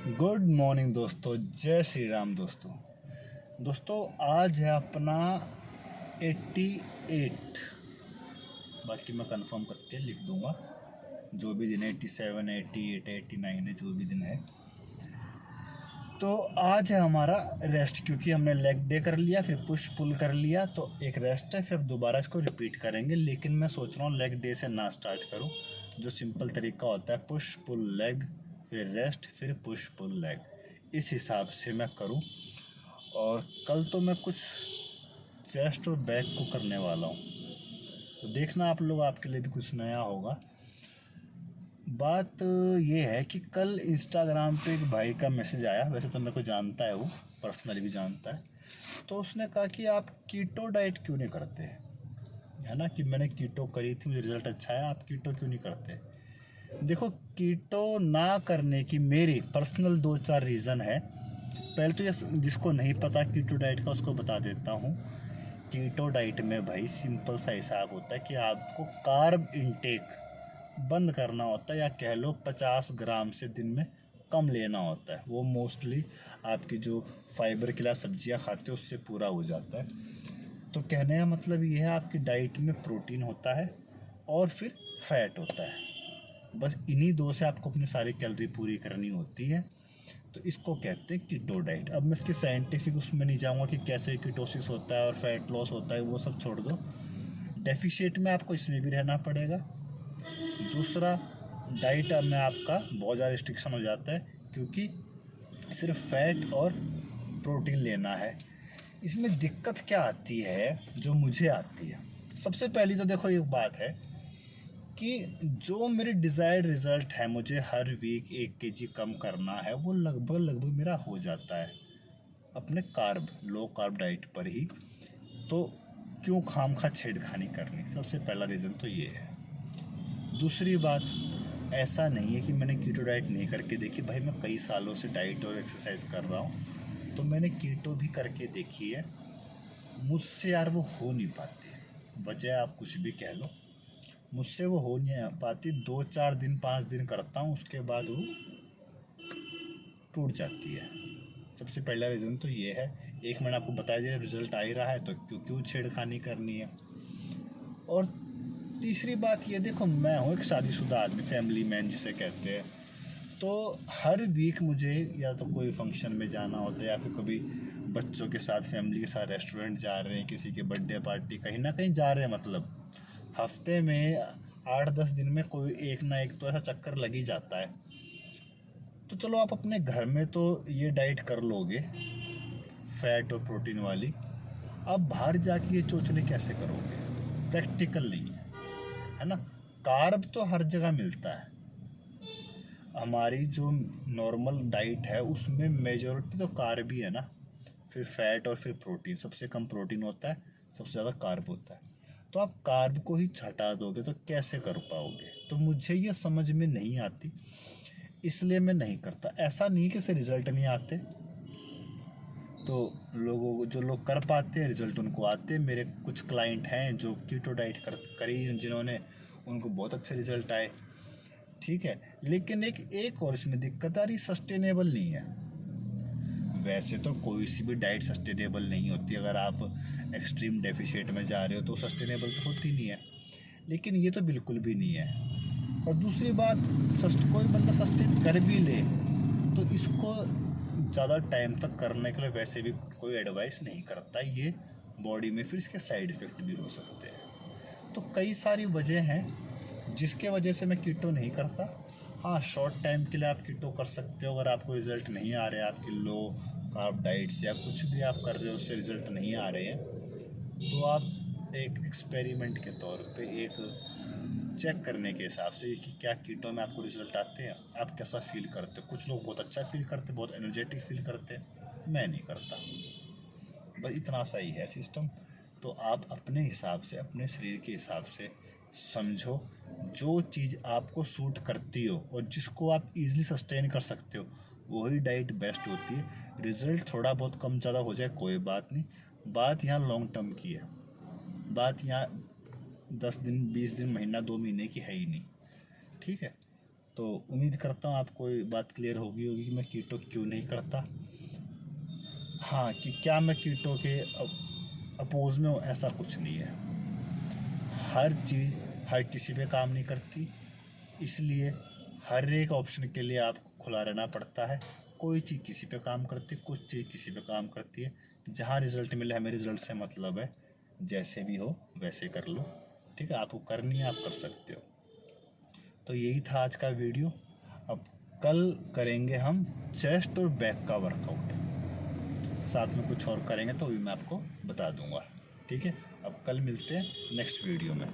Good morning दोस्तों, जय श्री राम दोस्तों आज है अपना 88। बाकी मैं कंफर्म करके लिख दूंगा। जो भी दिन है 87 88 89 है, जो भी दिन है। तो आज है हमारा रेस्ट, क्योंकि हमने लेग डे कर लिया, फिर पुश पुल कर लिया, तो एक रेस्ट है। फिर अब दोबारा इसको रिपीट करेंगे। लेकिन मैं सोच रहा हूँ लेग डे से ना स्टार्ट करूँ। जो सिंपल तरीका होता है, पुश पुल लेग, फिर रेस्ट, फिर पुश पुल लेग, इस हिसाब से मैं करूं। और कल तो मैं कुछ चेस्ट और बैक को करने वाला हूं, तो देखना आप लोग, आपके लिए भी कुछ नया होगा। बात ये है कि कल इंस्टाग्राम पे एक भाई का मैसेज आया। वैसे तो मेरे को जानता है, वो पर्सनली भी जानता है। तो उसने कहा कि आप कीटो डाइट क्यों नहीं करते, है ना, कि मैंने कीटो करी थी, मुझे रिजल्ट अच्छा है, आप कीटो क्यों नहीं करते। देखो, कीटो ना करने की मेरी पर्सनल 2-4 रीज़न है। पहले तो ये जिसको नहीं पता कीटो डाइट का, उसको बता देता हूँ। कीटो डाइट में भाई सिंपल सा हिसाब होता है कि आपको कार्ब इनटेक बंद करना होता है, या कह लो 50 ग्राम से दिन में कम लेना होता है। वो मोस्टली आपकी जो फाइबर के लिए सब्जियाँ खाते हो उससे पूरा हो जाता है। तो कहने का मतलब ये है, आपकी डाइट में प्रोटीन होता है और फिर फैट होता है। बस इन्हीं दो से आपको अपनी सारी कैलोरी पूरी करनी होती है। तो इसको कहते हैं कीटो डाइट। अब मैं इसके साइंटिफिक उसमें नहीं जाऊंगा कि कैसे कीटोसिस होता है और फैट लॉस होता है, वो सब छोड़ दो। डेफिशिएट में आपको इसमें भी रहना पड़ेगा। दूसरा, डाइट में आपका बहुत ज़्यादा रिस्ट्रिक्शन हो जाता है, क्योंकि सिर्फ फैट और प्रोटीन लेना है। इसमें दिक्कत क्या आती है, जो मुझे आती है। सबसे पहली तो देखो एक बात है कि जो मेरे डिज़ायर्ड रिज़ल्ट है, मुझे हर वीक 1 kg कम करना है, वो लगभग मेरा हो जाता है अपने लो कार्ब डाइट पर ही। तो क्यों खामखा छेड़खानी करनी, सबसे पहला रीज़न तो ये है। दूसरी बात, ऐसा नहीं है कि मैंने कीटो डाइट नहीं करके देखी। भाई मैं कई सालों से डाइट और एक्सरसाइज कर रहा हूँ, तो मैंने कीटो भी करके देखी है। मुझसे यार वो हो नहीं पाती। वजह आप कुछ भी कह लो, मुझसे वो हो नहीं पाती। 2-4 दिन 5 दिन करता हूँ, उसके बाद वो टूट जाती है। सबसे पहला रीज़न तो ये है। एक मैंने आपको बताया, जब रिजल्ट आ ही रहा है तो क्यों छेड़खानी करनी है। और तीसरी बात ये, देखो मैं हूँ एक शादीशुदा आदमी, फैमिली मैन जिसे कहते हैं। तो हर वीक मुझे या तो कोई फंक्शन में जाना होता है, या फिर कभी बच्चों के साथ फैमिली के साथ रेस्टोरेंट जा रहे हैं, किसी के बर्थडे पार्टी, कहीं ना कहीं जा रहे हैं। मतलब हफ्ते में 8-10 दिन में कोई एक ना एक तो ऐसा चक्कर लग ही जाता है। तो चलो, आप अपने घर में तो ये डाइट कर लोगे, फैट और प्रोटीन वाली। अब बाहर जाके ये चोचले कैसे करोगे, प्रैक्टिकल नहीं है ना। कार्ब तो हर जगह मिलता है। हमारी जो नॉर्मल डाइट है उसमें मेजॉरिटी तो कार्ब ही है ना। फिर फैट और फिर प्रोटीन। सबसे कम प्रोटीन होता है, सबसे ज़्यादा कार्ब होता है। तो आप कार्ब को ही हटा दोगे तो कैसे कर पाओगे। तो मुझे ये समझ में नहीं आती, इसलिए मैं नहीं करता। ऐसा नहीं कि इससे रिजल्ट नहीं आते, तो लोगों को, जो लोग कर पाते हैं रिजल्ट उनको आते हैं। मेरे कुछ क्लाइंट हैं जो कीटो डाइट करी, जिन्होंने, उनको बहुत अच्छे रिजल्ट आए, ठीक है। लेकिन एक और इसमें दिक्कत आ रही, सस्टेनेबल नहीं है। वैसे तो कोई सी भी डाइट सस्टेनेबल नहीं होती। अगर आप एक्सट्रीम डेफिशिएट में जा रहे हो तो सस्टेनेबल तो होती नहीं है, लेकिन ये तो बिल्कुल भी नहीं है। और दूसरी बात, कोई बंदा सस्टेन कर भी ले तो इसको ज़्यादा टाइम तक करने के लिए वैसे भी कोई एडवाइस नहीं करता। ये बॉडी में फिर इसके साइड इफ़ेक्ट भी हो सकते हैं। तो कई सारी वजह हैं जिसके वजह से मैं कीटो नहीं करता। हाँ, शॉर्ट टाइम के लिए आप कीटो कर सकते हो। अगर आपको रिज़ल्ट नहीं आ रहे, आपकी लो कार्ब डाइट्स या कुछ भी आप कर रहे हो उससे रिज़ल्ट नहीं आ रहे हैं, तो आप एक एक्सपेरिमेंट के तौर पे, एक चेक करने के हिसाब से कि क्या कीटो में आपको रिज़ल्ट आते हैं, आप कैसा फील करते हो। कुछ लोग बहुत अच्छा फील करते, बहुत एनर्जेटिक फील करते हैं, मैं नहीं करता। बस इतना सा ही है सिस्टम। तो आप अपने हिसाब से, अपने शरीर के हिसाब से समझो, जो चीज़ आपको सूट करती हो और जिसको आप इजीली सस्टेन कर सकते हो, वही डाइट बेस्ट होती है। रिज़ल्ट थोड़ा बहुत कम ज़्यादा हो जाए कोई बात नहीं, बात यहाँ लॉन्ग टर्म की है। बात यहाँ 10 दिन, 20 दिन, महीना, 2 महीने की है ही नहीं, ठीक है। तो उम्मीद करता हूँ आपको ये बात क्लियर होगी कि मैं कीटो क्यों नहीं करता। हाँ, कि क्या मैं कीटो के अपोज में हूँ, ऐसा कुछ नहीं है। हर चीज़ हर किसी पे काम नहीं करती, इसलिए हर एक ऑप्शन के लिए आपको खुला रहना पड़ता है। कोई चीज़ किसी पे काम करती है, कुछ चीज़ किसी पे काम करती है। जहाँ रिजल्ट मिले, हमें रिजल्ट से मतलब है, जैसे भी हो वैसे कर लो, ठीक है। आपको करनी है, आप कर सकते हो। तो यही था आज का वीडियो। अब कल करेंगे हम चेस्ट और बैक का वर्कआउट, साथ में कुछ और करेंगे तो भी मैं आपको बता दूंगा, ठीक है। अब कल मिलते हैं नेक्स्ट वीडियो में।